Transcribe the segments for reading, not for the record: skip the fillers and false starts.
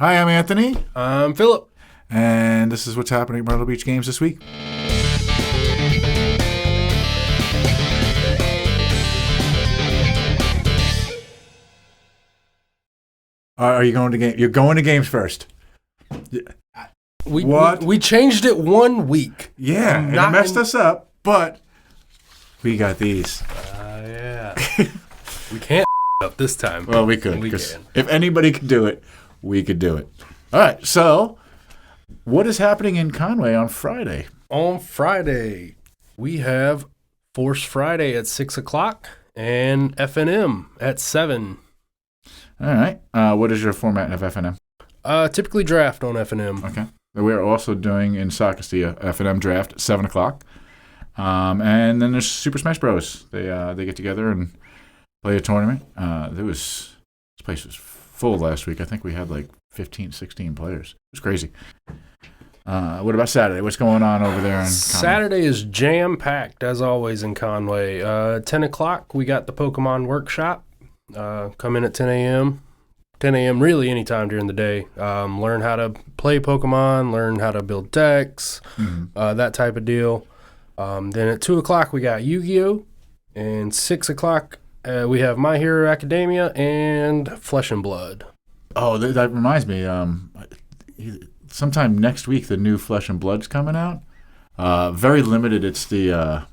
Hi, I'm Anthony, I'm Philip. and this is what's happening at Myrtle Beach Games this week. Are you going to game? You're going to games first. What? We changed it 1 week. Yeah, and it messed us up, but we got these. Yeah. We can't up this time. Well, we could. We 'Cause can. if anybody could do it, we could do it. All right, so what is happening in Conway on Friday? On Friday, we have Force Friday at 6 o'clock and FNM at 7. All right. What is your format of FNM? Typically draft on FNM. Okay. We're also doing in Socastee a FNM draft at 7 o'clock. And then there's Super Smash Bros. They get together and play a tournament. This place was full last week. I think we had like 15, 16 players. It was crazy. What about Saturday? What's going on over there in Conway? Saturday is jam-packed, as always, in Conway. 10 o'clock, we got the Pokemon Workshop. Come in at 10 a.m. 10 a.m. really anytime during the day. Learn how to play Pokemon, learn how to build decks, that type of deal. Then at 2 o'clock, we got Yu-Gi-Oh! And 6 o'clock, we have My Hero Academia and Flesh and Blood. Oh, that reminds me. Sometime next week, the new Flesh and Blood's coming out. Very limited. It's the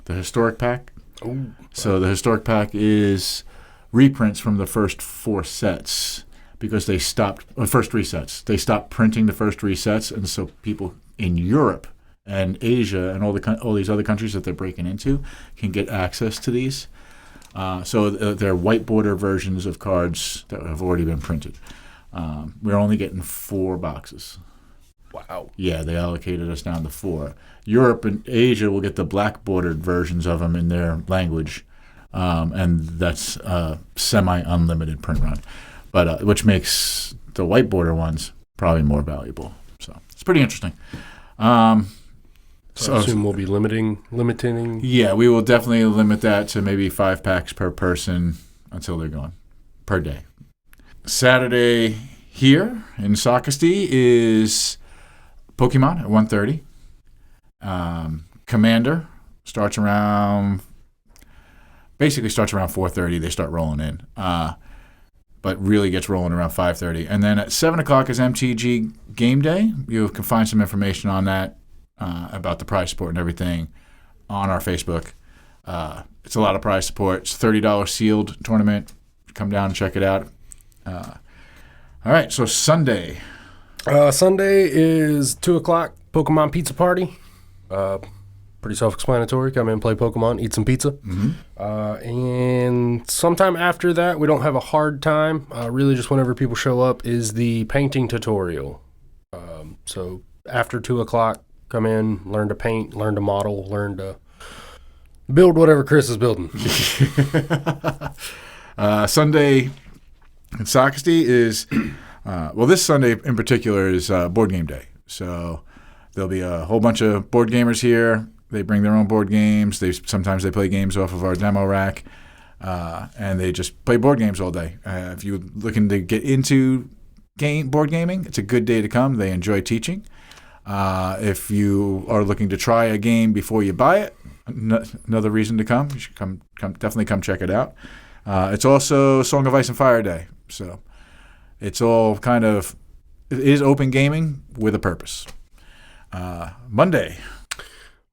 historic pack. Ooh. So the historic pack is reprints from the first 4 sets because they stopped first 3 sets. They stopped printing the first 3 sets, and so people in Europe and Asia and all these other countries that they're breaking into can get access to these. So they're white border versions of cards that have already been printed. We're only getting 4 boxes. Wow. Yeah, they allocated us down to 4. Europe and Asia will get the black bordered versions of them in their language. And that's a semi-unlimited print run, but which makes the white border ones probably more valuable. So it's pretty interesting. So I assume we'll be limiting. Yeah, we will definitely limit that to maybe 5 packs per person until they're gone per day. Saturday here in Socastee is Pokemon at 1:30. Commander starts around 4:30. They start rolling in, but really gets rolling around 5:30. And then at 7 o'clock is MTG Game Day. You can find some information on that about the prize support and everything on our Facebook. It's a lot of prize support. It's a $30 sealed tournament. Come down and check it out. All right, so Sunday. Sunday is 2 o'clock, Pokemon Pizza Party. Pretty self-explanatory. Come in, play Pokemon, eat some pizza. And sometime after that, we don't have a hard time. Really just whenever people show up is the painting tutorial. So after 2 o'clock, come in, learn to paint, learn to model, learn to build whatever Chris is building. Sunday in Socastee is, this Sunday in particular is board game day. So there'll be a whole bunch of board gamers here. They bring their own board games. Sometimes they play games off of our demo rack, and they just play board games all day. If you're looking to get into board gaming, it's a good day to come. They enjoy teaching. If you are looking to try a game before you buy it, another reason to come. You should definitely come check it out. It's also Song of Ice and Fire Day, so it's all it is open gaming with a purpose.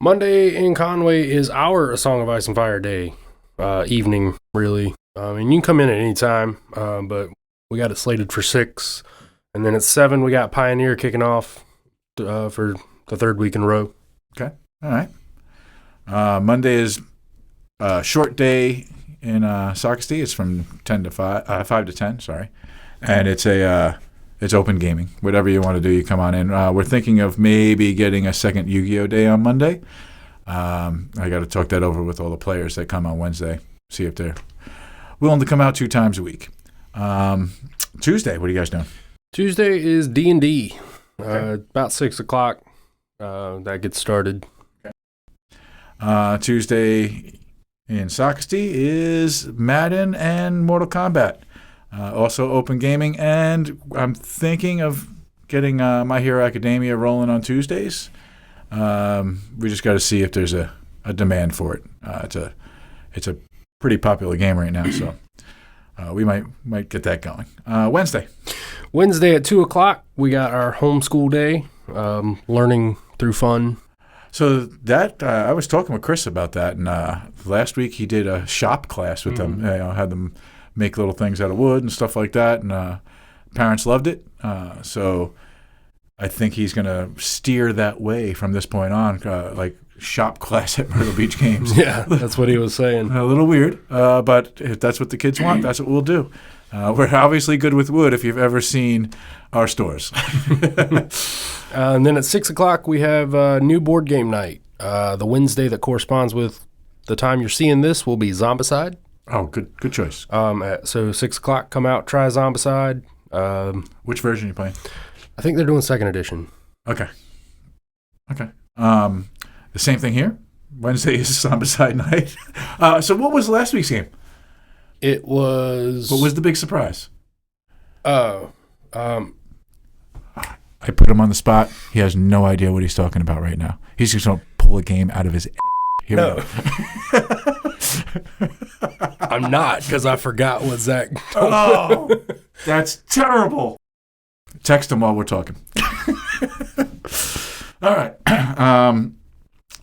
Monday in Conway is our A Song of Ice and Fire Day evening, really. And you can come in at any time, but we got it slated for 6. And then at 7, we got Pioneer kicking off for the 3rd week in a row. Okay, all right. Monday is a short day in Socastee. It's from 5 to 10, sorry. And it's open gaming. Whatever you want to do, you come on in. We're thinking of maybe getting a second Yu-Gi-Oh! Day on Monday. I got to talk that over with all the players that come on Wednesday, see if they're willing to come out 2 times a week. Tuesday, what are you guys doing? Tuesday is D&D, about 6 o'clock. That gets started. Okay. Tuesday in Socastee is Madden and Mortal Kombat. Also open gaming, and I'm thinking of getting My Hero Academia rolling on Tuesdays. We just got to see if there's a demand for it. It's a pretty popular game right now, so we might get that going. Wednesday Wednesday at 2:00, we got our homeschool day, learning through fun. So that I was talking with Chris about that, and last week he did a shop class with them. Had them make little things out of wood and stuff like that, and parents loved it. So I think he's going to steer that way from this point on, like shop class at Myrtle Beach Games. Yeah, that's what he was saying. A little weird, but if that's what the kids want, that's what we'll do. We're obviously good with wood if you've ever seen our stores. And then at 6:00, we have new board game night. The Wednesday that corresponds with the time you're seeing this will be Zombicide. Oh, good choice. So 6:00, come out, try Zombicide. Which version are you playing? I think they're doing second edition. Okay. The same thing here. Wednesday is Zombicide night. So what was last week's game? It was... What was the big surprise? I put him on the spot. He has no idea what he's talking about right now. He's just going to pull a game out of his Here we go. I'm not, because I forgot what Zach told me. Oh, that's terrible. Text him while we're talking. All right.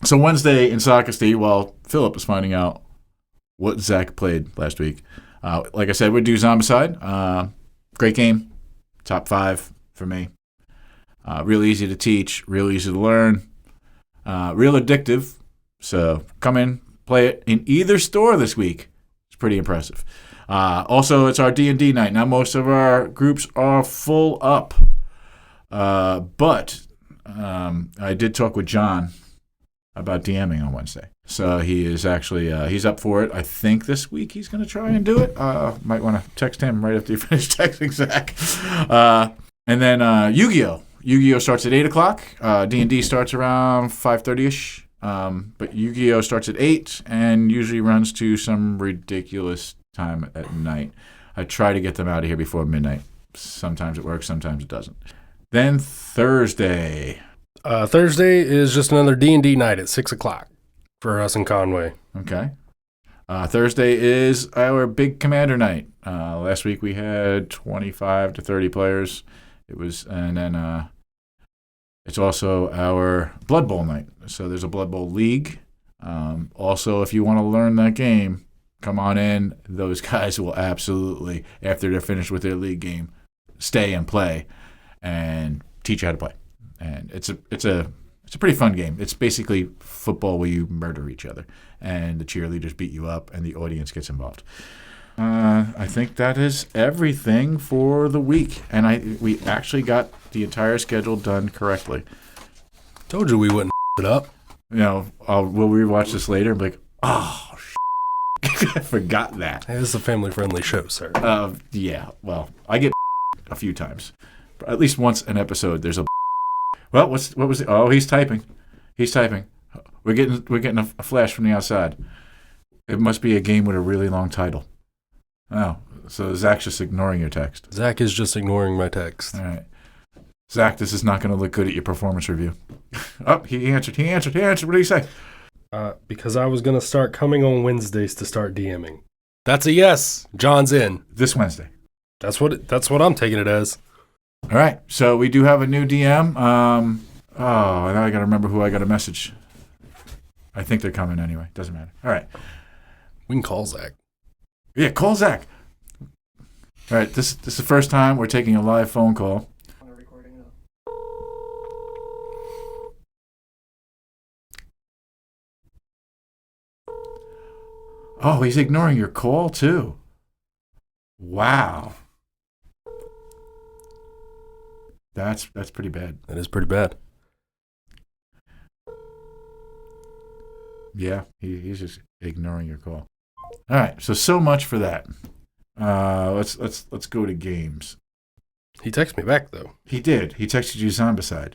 So Wednesday in Sockasty, while Philip is finding out what Zach played last week, like I said, we'd do Zombicide. Great game. Top 5 for me. Real easy to teach, real easy to learn, real addictive. So come in, play it in either store this week. It's pretty impressive. Also, it's our D&D night. Now, most of our groups are full up. But I did talk with John about DMing on Wednesday. So he is actually, he's up for it. I think this week he's going to try and do it. Might want to text him right after you finish texting Zach. And then Yu-Gi-Oh! Yu-Gi-Oh! Starts at 8 o'clock. D&D starts around 5:30ish. But Yu-Gi-Oh! Starts at 8 and usually runs to some ridiculous time at night. I try to get them out of here before midnight. Sometimes it works, sometimes it doesn't. Then Thursday. Thursday is just another D&D night at 6:00 for us in Conway. Okay. Thursday is our big commander night. Last week we had 25 to 30 players. And then it's also our Blood Bowl night. So there's a Blood Bowl league. Also, if you want to learn that game, come on in. Those guys will absolutely, after they're finished with their league game, stay and play and teach you how to play. And it's a pretty fun game. It's basically football where you murder each other, and the cheerleaders beat you up, and the audience gets involved. I think that is everything for the week, and we actually got the entire schedule done correctly. Told you we wouldn't it up. You know, we'll rewatch this later and be like, oh, I forgot that. Hey, this is a family-friendly show, sir. Yeah, well, I get a few times. But at least once an episode, there's a well, what was it? Oh, he's typing. We're getting a flash from the outside. It must be a game with a really long title. Oh, so Zach's just ignoring your text. Zach is just ignoring my text. All right. Zach, this is not going to look good at your performance review. Oh, he answered. What do you say? Because I was going to start coming on Wednesdays to start DMing. That's a yes. John's in. This Wednesday. That's what I'm taking it as. All right. So we do have a new DM. Now I got to remember who I got to message. I think they're coming anyway. Doesn't matter. All right. We can call Zach. Yeah, call Zach. All right. This is the first time we're taking a live phone call. Oh, he's ignoring your call too. Wow. That's pretty bad. That is pretty bad. Yeah, he's just ignoring your call. All right, so much for that. Let's go to games. He texted me back though. He did. He texted you Zombicide.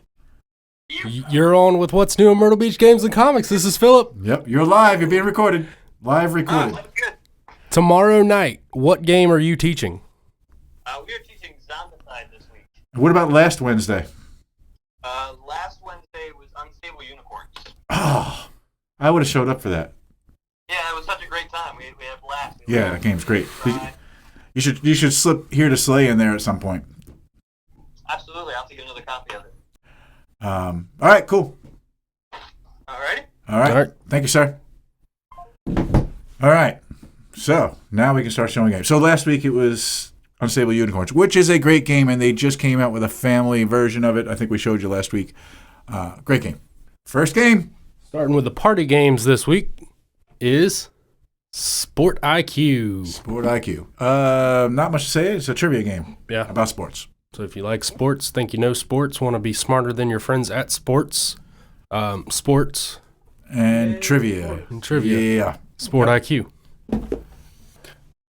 You're on with what's new in Myrtle Beach Games and Comics. This is Philip. Yep, you're live. You're being recorded. Live recorded. Tomorrow night, what game are you teaching? We are teaching Zombicide this week. What about last Wednesday? Last Wednesday was Unstable Unicorns. Oh, I would have showed up for that. Yeah, it was such a great time. We had a blast. Yeah, that game's great. You should slip Here to Slay in there at some point. Absolutely. I'll have to get another copy of it. All right, cool. Alrighty. All right. Thank you, sir. All right. So now we can start showing games. So last week it was Unstable Unicorns, which is a great game, and they just came out with a family version of it. I think we showed you last week. Great game. First game. Starting with the party games this week is Sport IQ. Sport IQ. Not much to say. It's a trivia game. Yeah. About sports. So if you like sports, think you know sports, want to be smarter than your friends at sports, sports. And trivia. Yeah. Sport IQ.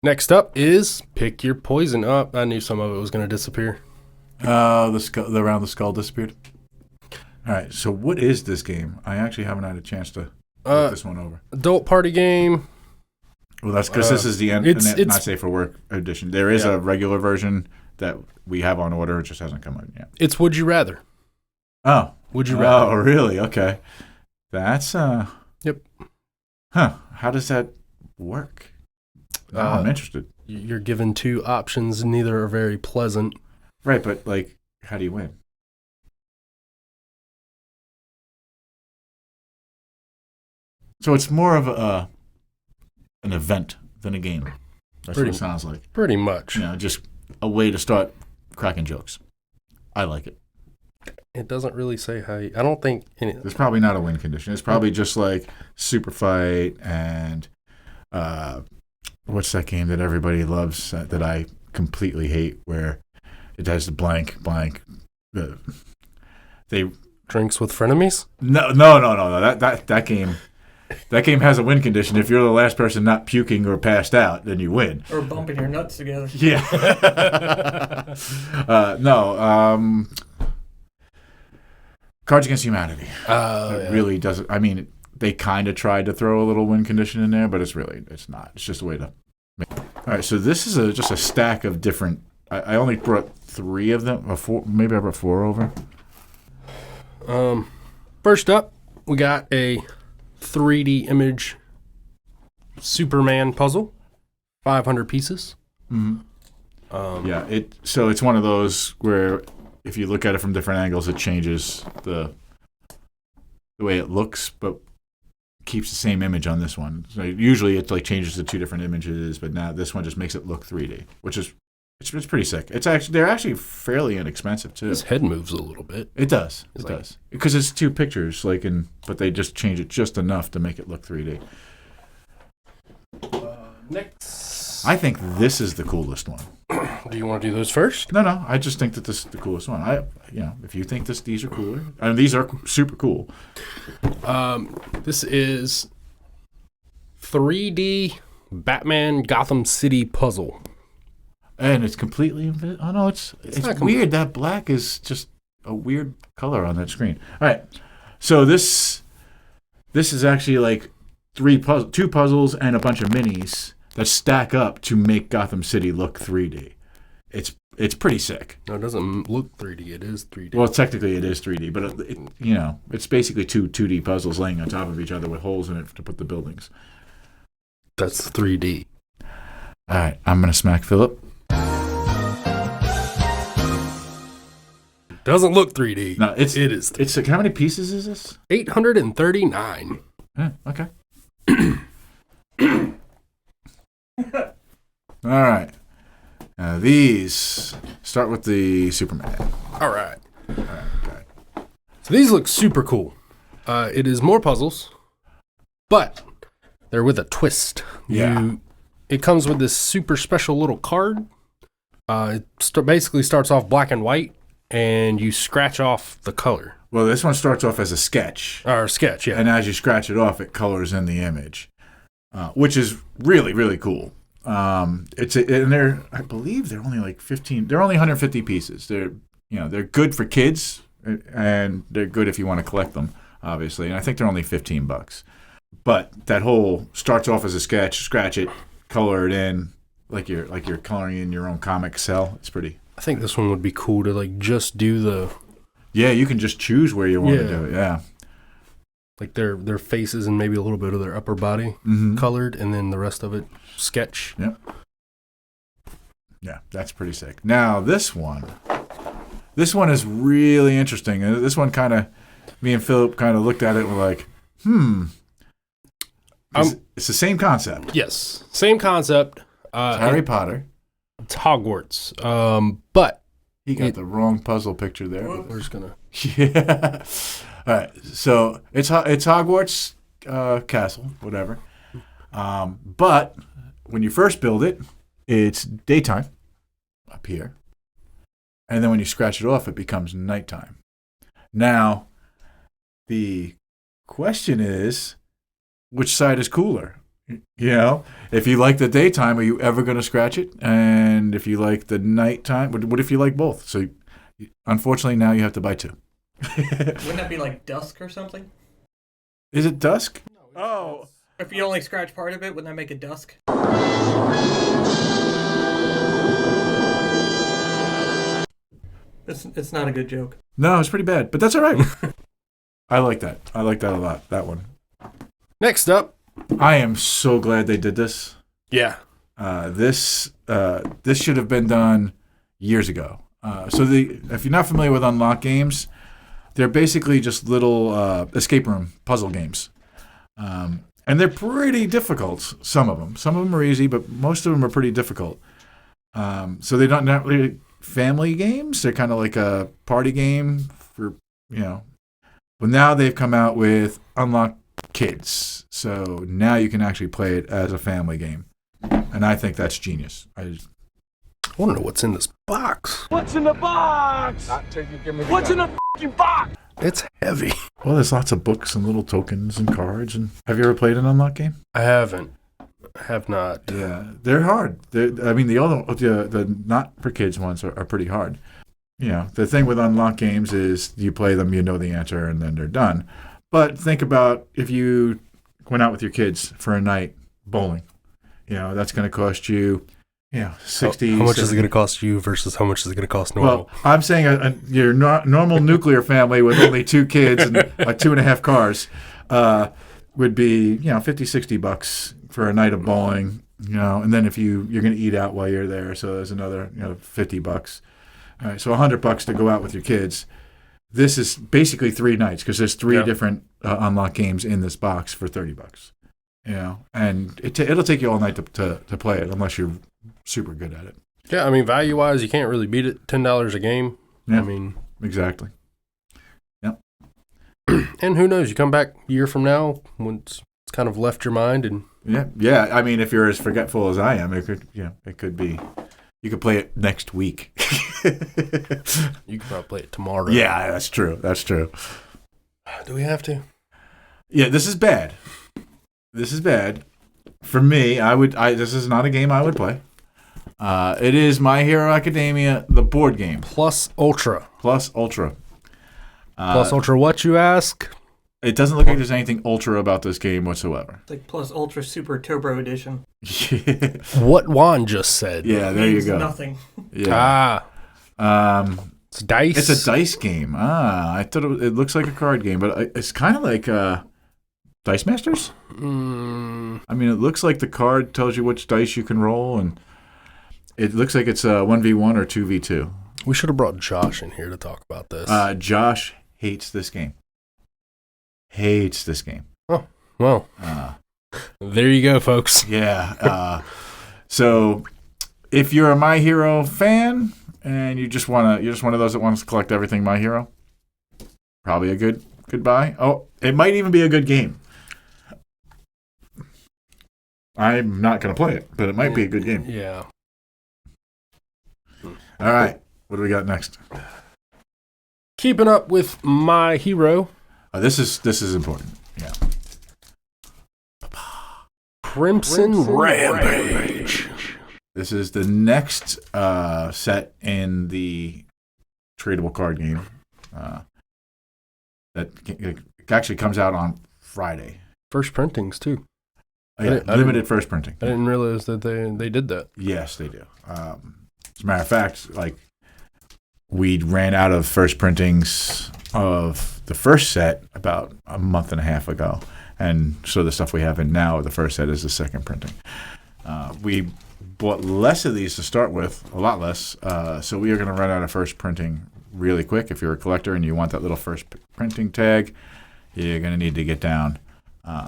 Next up is Pick Your Poison. Oh, I knew some of it was going to disappear. The round the skull disappeared. All right, so what is this game? I actually haven't had a chance to look this one over. Adult party game. Well, that's because this is the Not Safe for Work edition. There is a regular version that we have on order. It just hasn't come out yet. It's Would You Rather. Oh. Would you rather? Oh, really? Okay. That's, Yep. Huh. How does that work? I'm interested. You're given two options. Neither are very pleasant. Right, but, like, how do you win? So it's more of an event than a game. That's what it sounds like. Pretty much. You know, just a way to start cracking jokes. I like it. It doesn't really say how you... I don't think... There's probably not a win condition. It's probably just like Superfight and... what's that game that everybody loves that I completely hate where it has the blank. They... Drinks with frenemies? No. That game... That game has a win condition. If you're the last person not puking or passed out, then you win. Or bumping your nuts together. Yeah. No. Cards Against Humanity. It really doesn't. I mean, they kind of tried to throw a little win condition in there, but it's not. It's just a way to make it. All right, so this is just a stack of different. I only brought 3 of them. Or 4, maybe I brought 4 over. First up, we got a 3D image Superman puzzle, 500 pieces. Mm-hmm. So it's one of those where if you look at it from different angles, it changes the way it looks, but keeps the same image on this one. So usually it like changes to 2 different images, but now this one just makes it look 3D, which is it's pretty sick. They're actually fairly inexpensive too. His head moves a little bit. It does. It does. Because it's 2 pictures, but they just change it just enough to make it look 3D. Next. I think this is the coolest one. Do you want to do those first? No. I just think that this is the coolest one. If you think these are cooler, these are super cool. This is 3D Batman Gotham City puzzle. And it's completely invisible. Oh, no, it's weird. That black is just a weird color on that screen. All right. So this is actually like 2 puzzles and a bunch of minis that stack up to make Gotham City look 3D. It's pretty sick. No, it doesn't look 3D. It is 3D. Well, technically it is 3D, but it's basically 2 2D puzzles laying on top of each other with holes in it to put the buildings. That's 3D. All right. I'm going to smack Philip. Doesn't look 3D. No, it is. It's how many pieces is this? 839. Okay. All right. These start with the Superman. All right. Okay. So these look super cool. It is more puzzles, but they're with a twist. Yeah. It comes with this super special little card. It basically starts off black and white, and you scratch off the color. Well, this one starts off as a sketch. Or a sketch, yeah. And as you scratch it off, it colors in the image, which is really, really cool. I believe they're only like 15. They're only 150 pieces. They're good for kids, and they're good if you want to collect them, obviously. And I think they're only $15. But that whole starts off as a sketch, scratch it, color it in, like you're coloring in your own comic cell. It's pretty. I think this one would be cool to like just do the. Yeah, you can just choose where you want to do it. Yeah. Like their faces and maybe a little bit of their upper body colored, and then the rest of it sketch. Yep. Yeah, that's pretty sick. Now this one is really interesting. This one kind of, me and Philip kind of looked at it and were like, It's the same concept. Yes, same concept. It's Harry Potter. It's Hogwarts. But he got the wrong puzzle picture there. We're just gonna. Yeah. All right. So it's Hogwarts castle, whatever. But when you first build it, it's daytime up here, and then when you scratch it off, it becomes nighttime. Now, the question is, which side is cooler? You know, if you like the daytime, are you ever going to scratch it? And if you like the nighttime, what if you like both? So, unfortunately, now you have to buy two. Wouldn't that be like dusk or something? Is it dusk? No, If you only scratch part of it, wouldn't that make it dusk? It's not a good joke. No, it's pretty bad, but that's all right. I like that. I like that a lot, that one. Next up. I am so glad they did this. Yeah. This should have been done years ago. If you're not familiar with Unlock games, they're basically just little escape room puzzle games. And they're pretty difficult, some of them. Some of them are easy, but most of them are pretty difficult. So they're not really family games. They're kind of like a party game for, But now they've come out with Unlock Kids. So now you can actually play it as a family game. And I think that's genius. I want to know what's in this box. What's in the box? What's in the f***ing box? It's heavy. Well, there's lots of books and little tokens and cards. And have you ever played an Unlock game? I haven't. I have not. Yeah, they're hard. The not for kids ones are pretty hard. The thing with Unlock games is you play them, you know the answer, and then they're done. But think about if you went out with your kids for a night bowling. That's going to cost you, 60. How much is it going to cost you versus how much is it going to cost normal? Well, I'm saying your normal nuclear family with only 2 kids and like 2.5 cars would be, $50-$60 for a night of bowling, and then if you're going to eat out while you're there, so there's another, $50. All right, so $100 to go out with your kids. This is basically 3 nights because there's 3 different Unlock games in this box for $30. And it'll take you all night to play it unless you're super good at it. Yeah, I mean, value-wise, you can't really beat it. $10 a game. Yeah, I mean, exactly. Yep. And who knows? You come back a year from now when it's kind of left your mind, and yeah. I mean, if you're as forgetful as I am, it could be. You could play it next week. You could probably play it tomorrow. Yeah, that's true. Do we have to? Yeah, this is bad. For me, this is not a game I would play. It is My Hero Academia, the board game. Plus Ultra. Plus Ultra, what, you ask? It doesn't look like there's anything Ultra about this game whatsoever. It's like Plus Ultra Super Turbo Edition. Yeah. What Juan just said. Yeah, there you go. Nothing. Yeah. It's dice. It's a dice game. I thought it looks like a card game, but it's kind of like Dice Masters? I mean, it looks like the card tells you which dice you can roll, and it looks like it's 1v1 or 2v2. We should have brought Josh in here to talk about this. Josh hates this game. Oh, well. There you go, folks. Yeah. So if you're a My Hero fan and you're just one of those that wants to collect everything My Hero, probably a good buy. Oh, it might even be a good game. I'm not going to play it, but it might be a good game. Yeah. All right. What do we got next? Keeping up with My Hero. This is important. Yeah. Crimson Rampage. This is the next set in the tradable card game. That actually comes out on Friday. First printings, too. Limited first printing. I didn't realize that they did that. Yes, they do. As a matter of fact, like we ran out of first printings of the first set about a month and a half ago, and so the stuff we have in now, the first set is the second printing. We bought less of these to start with, a lot less. So we are going to run out of first printing really quick. If you're a collector and you want that little first printing tag, you're going to need to get down.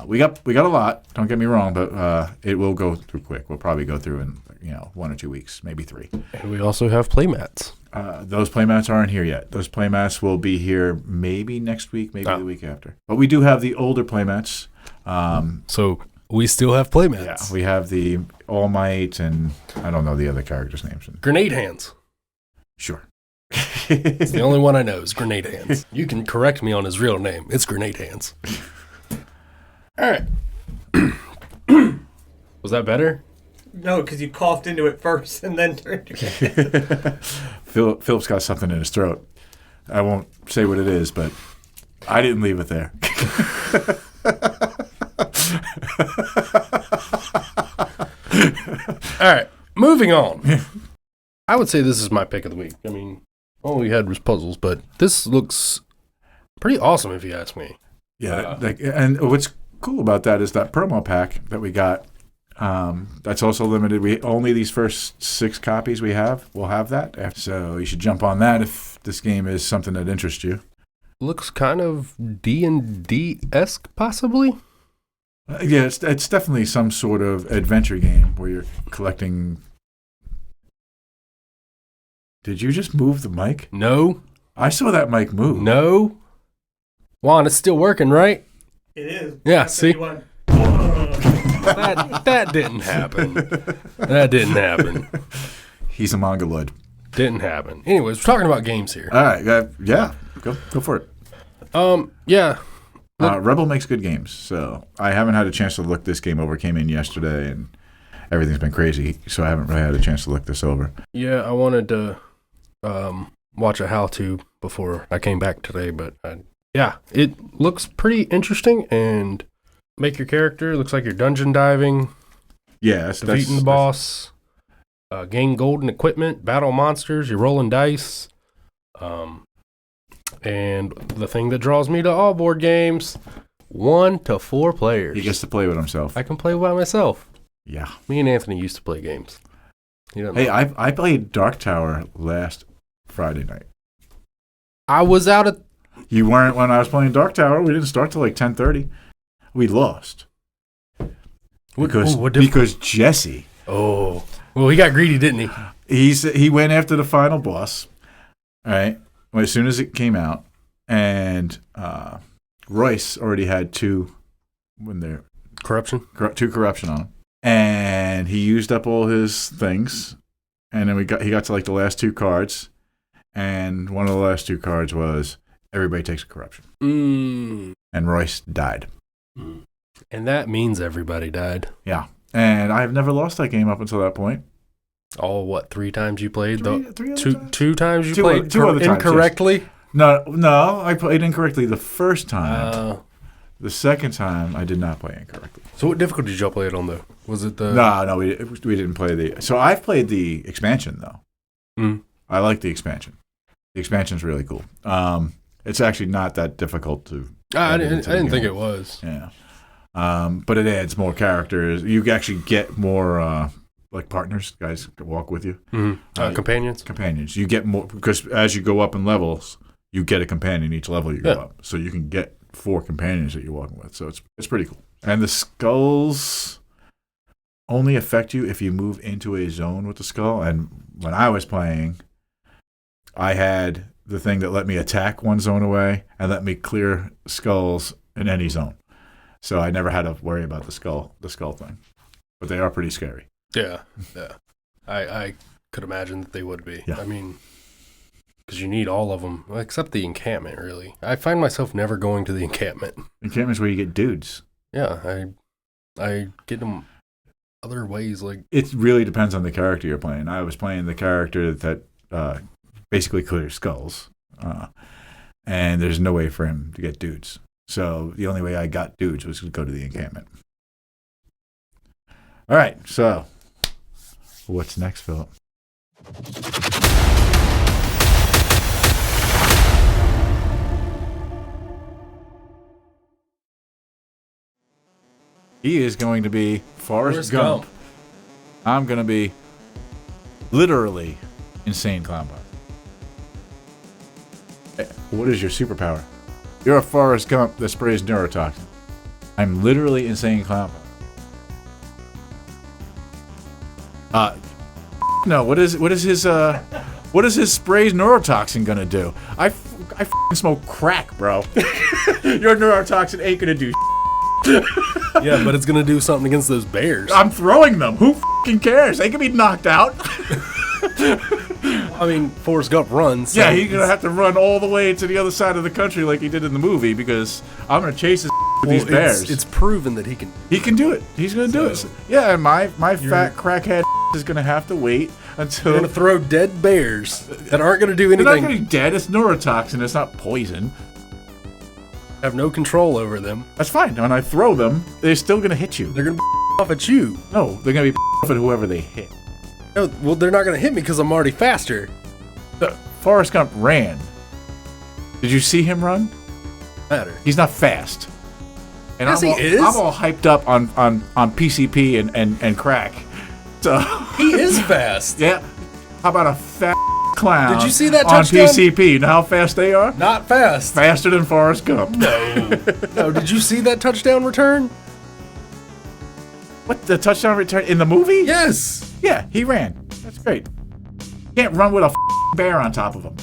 We got a lot. Don't get me wrong, but it will go through quick. We'll probably go through in 1 or 2 weeks, maybe 3. And we also have playmats. Those playmats aren't here yet. Those playmats will be here maybe next week, maybe the week after. But we do have the older playmats. So we still have playmats. Yeah, we have the All Might, and I don't know the other characters' names. Grenade Hands. Sure. It's the only one I know is Grenade Hands. You can correct me on his real name. It's Grenade Hands. All right. Was that better? No, because you coughed into it first and then turned it. Philip's got something in his throat. I won't say what it is, but I didn't leave it there. All right, moving on. I would say this is my pick of the week. I mean, all we had was puzzles, but this looks pretty awesome if you ask me. Yeah, and what's cool about that is that promo pack that we got. That's also limited. We only these first 6 copies we have. We'll have that, so you should jump on that if this game is something that interests you. Looks kind of D&D-esque, possibly. Yeah, it's definitely some sort of adventure game where you're collecting. Did you just move the mic? No. I saw that mic move. No. Juan, it's still working, right? It is. Yeah, After see? you went, That didn't happen. That didn't happen. He's a mongoloid. Didn't happen. Anyways, we're talking about games here. All right, yeah, go for it. Yeah. Rebel makes good games, so I haven't had a chance to look this game over. Came in yesterday, and everything's been crazy, so I haven't really had a chance to look this over. Yeah, I wanted to watch a how-to before I came back today, but yeah, it looks pretty interesting, and make your character. Looks like you're dungeon diving, defeating the boss, gain golden equipment, battle monsters, you're rolling dice. And the thing that draws me to all board games, 1 to 4 players. He gets to play with himself. I can play by myself. Yeah. Me and Anthony used to play games. Hey, I played Dark Tower last Friday night. I was out at... You weren't when I was playing Dark Tower. We didn't start till like 10:30. We lost. Because Jesse. Oh. Well, he got greedy, didn't he? He went after the final boss, right? As soon as it came out, and Royce already had 2 Corruption? 2 corruption on him, and he used up all his things, and then he got to like the last 2 cards, and one of the last 2 cards was everybody takes a corruption, and Royce died. And that means everybody died. Yeah, and I've never lost that game up until that point. All 3 times you played? Two times you two played other times, incorrectly? Yes. No, I played incorrectly the first time. The second time, I did not play incorrectly. So what difficulty did y'all play it on, though? Was it the... No, we didn't play the... So I've played the expansion, though. I like the expansion. The expansion's really cool. It's actually not that difficult to... I didn't think it was. Yeah. But it adds more characters. You actually get more... like partners, guys can walk with you. Companions? Companions. You get more, because as you go up in levels, you get a companion each level you go up. So you can get 4 companions that you're walking with. So it's pretty cool. And the skulls only affect you if you move into a zone with the skull. And when I was playing, I had the thing that let me attack one zone away and let me clear skulls in any zone. So I never had to worry about the skull thing. But they are pretty scary. Yeah. I could imagine that they would be. Yeah. I mean, because you need all of them, except the encampment, really. I find myself never going to the encampment. Encampment's where you get dudes. Yeah, I get them other ways. Like it really depends on the character you're playing. I was playing the character that basically clears skulls, and there's no way for him to get dudes. So the only way I got dudes was to go to the encampment. All right, so what's next, Philip? He is going to be Forrest Gump. I'm going to be literally Insane Clown Posse. What is your superpower? You're a Forrest Gump that sprays neurotoxin. I'm literally Insane Clown Posse. No, what is his sprays neurotoxin gonna do? I f***ing smoke crack, bro. Your neurotoxin ain't gonna do Yeah, but it's gonna do something against those bears. I'm throwing them. Who f***ing cares? They can be knocked out. I mean, Forrest Gump runs. So Yeah, he's gonna have to run all the way to the other side of the country like he did in the movie because I'm gonna chase his with these bears. It's proven that he can. He can do it. He's gonna do it. Yeah, and my fat crackhead is gonna have to wait until. You're gonna throw dead bears that aren't gonna do They're anything. not gonna be dead. It's neurotoxin. It's not poison. Have no control over them. That's fine. When I throw them, they're still gonna hit you. They're gonna be off at you. No, they're gonna be off at whoever they hit. No, well, they're not gonna hit me because I'm already faster. Forrest Gump ran. Did you see him run? Matter. He's not fast. And Yes, he is. I'm all hyped up on PCP and crack. So He is fast. yeah. How about a fat clown? Did you see that on touchdown? PCP? You know how fast they are? Not fast. Faster than Forrest Gump. No, did you see that touchdown return? What, the touchdown return in the movie? Yes. Yeah, he ran. That's great. Can't run with a bear on top of him.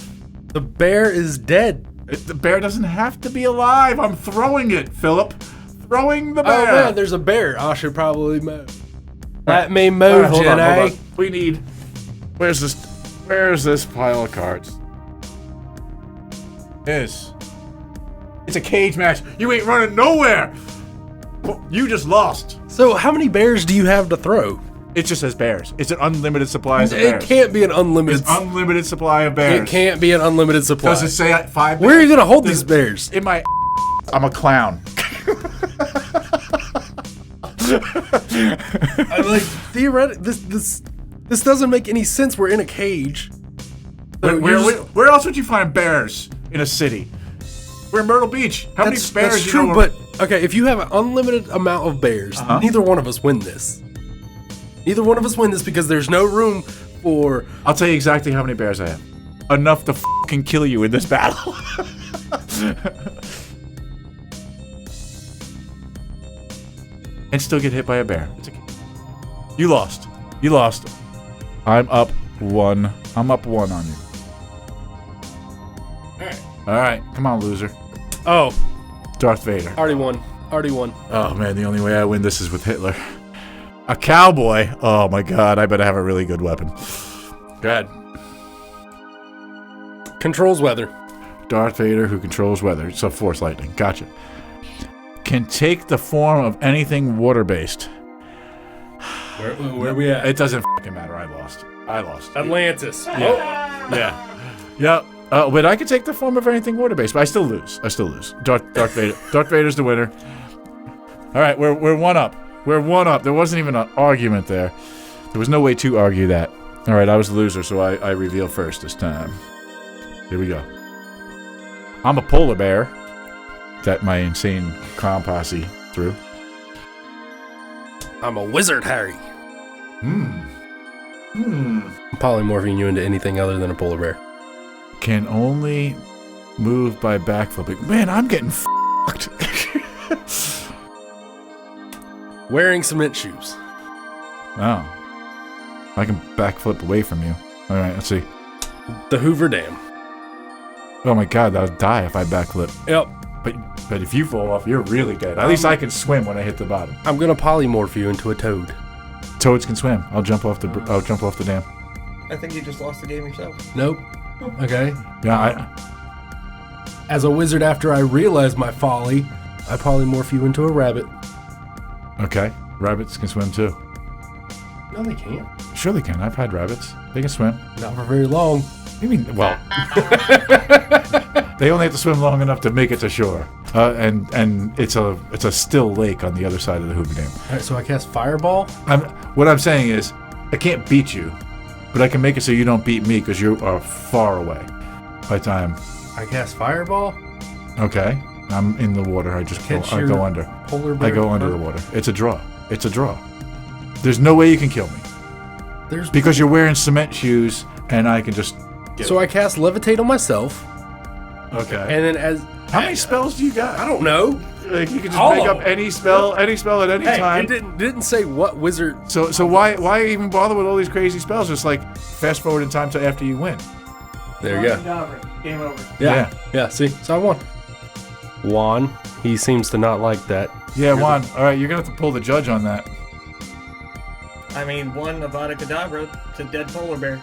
The bear is dead. The bear doesn't have to be alive. I'm throwing it, Philip. Throwing the bear. Oh man, there's a bear. I should probably move. Let me All move, right, hold Jenny. on. We need. Where's this pile of cards? It's a cage match. You ain't running nowhere. You just lost. So how many bears do you have to throw? It just says bears. It's an unlimited supply of It bears. can't be an unlimited. It's unlimited supply of bears. It can't be an unlimited supply. Does it say 5 bears? Where are you gonna hold these bears? In my. I'm a clown. I'm like theoretically, this doesn't make any sense. We're in a cage. So Where else would you find bears in a city? We're in Myrtle Beach. How many bears? That's you true, know but okay, if you have an unlimited amount of bears, neither one of us win this. Neither one of us win this because there's no room for. I'll tell you exactly how many bears I have. Enough to fucking kill you in this battle. And still get hit by a bear. It's okay. You lost. You lost. I'm up 1. I'm up 1 on you. All right. Come on, loser. Oh, Darth Vader. already won. Already won. Oh man, the only way I win this is with Hitler. A cowboy. Oh my god, I better have a really good weapon. Go ahead. Controls weather. Darth Vader who controls weather. So force lightning. Gotcha. Can take the form of anything water-based. Where we at? It doesn't fucking matter. I lost. Atlantis. Yeah. Yep. But I can take the form of anything water-based, but I still lose. Darth Vader. Darth Vader's the winner. All right, we're 1 up. We're 1 up. There wasn't even an argument there. There was no way to argue that. All right, I was the loser, so I reveal first this time. Here we go. I'm a polar bear that my insane clown posse threw. I'm a wizard, Harry. Hmm. I'm polymorphing you into anything other than a polar bear. Can only move by backflipping. Man, I'm getting fucked. Wearing cement shoes. Oh. I can backflip away from you. All right, let's see. The Hoover Dam. Oh my god, I'll die if I backflip. Yep. But if you fall off, you're really dead. At least I can swim when I hit the bottom. I'm gonna polymorph you into a toad. Toads can swim. I'll jump off the dam. I think you just lost the game yourself. Nope. Okay. Yeah, As a wizard, after I realize my folly, I polymorph you into a rabbit. okay. Rabbits can swim too. No, they can't. Sure they can. I've had rabbits. They can swim. Not for very long. What do you mean? Well, they only have to swim long enough to make it to shore, and it's a still lake on the other side of the Hoover Dam. All right, so I cast Fireball. What I'm saying is, I can't beat you, but I can make it so you don't beat me because you are far away. By the time I cast Fireball. Okay, I'm in the water. I go under. Polar bear. I go under the water. It's a draw. It's a draw. There's no way you can kill me. Because you're wearing cement shoes, and I can just. So I cast Levitate on myself. Okay. And then how many spells do you got? I don't know. Like you can just All make of up any spell at any time. It didn't say what wizard. So why even bother with all these crazy spells? Just like fast forward in time to after you win. There you go. Game over. Yeah. See, so I won. Juan, he seems to not like that. Yeah, Juan. All right, you're gonna have to pull the judge on that. I mean, one Avada Kedavra to dead polar bear.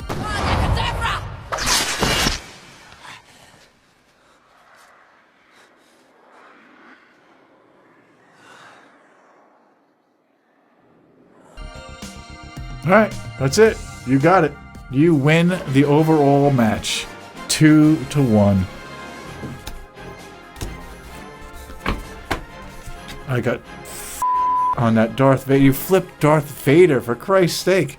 All right, that's it. You got it. You win the overall match, 2-1. I got on that Darth Vader. You flipped Darth Vader, for Christ's sake.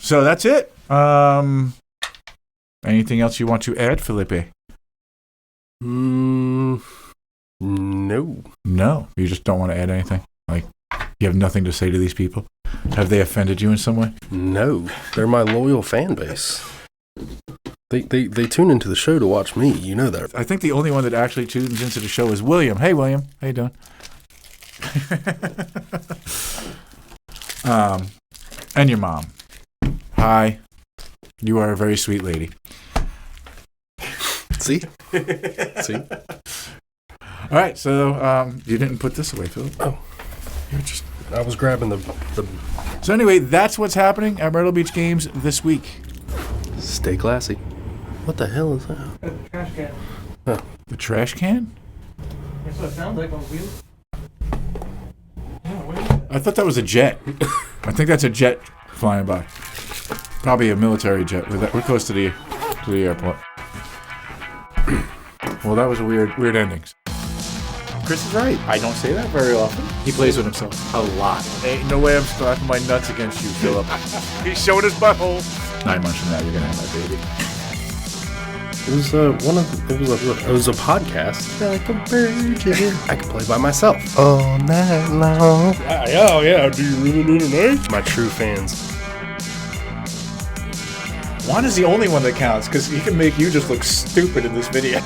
So that's it. Anything else you want to add, Felipe? No. No, you just don't want to add anything. Like you have nothing to say to these people. Have they offended you in some way? No, they're my loyal fan base. They tune into the show to watch me. You know that. I think the only one that actually tunes into the show is William. Hey, William. How you doing? And your mom. Hi. You are a very sweet lady. See? All right, so you didn't put this away, Philip. Oh. I was grabbing the... So anyway, that's what's happening at Myrtle Beach Games this week. Stay classy. What the hell is that? That's a trash can. Oh. The trash can? That's what it sounds like on wheels. Yeah, what is I thought that was a jet. I think that's a jet flying by. Probably a military jet. We're close to the airport. Well, that was a weird ending. Chris is right. I don't say that very often. He plays with himself a lot. Ain't no way I'm slapping my nuts against you, Philip. He's showing his butthole. 9 months from now, you're gonna have my baby. It was it was a podcast. Like a virgin. I could play by myself all night long. Yeah. Do you really need a knife? My true fans. Juan is the only one that counts because he can make you just look stupid in this video.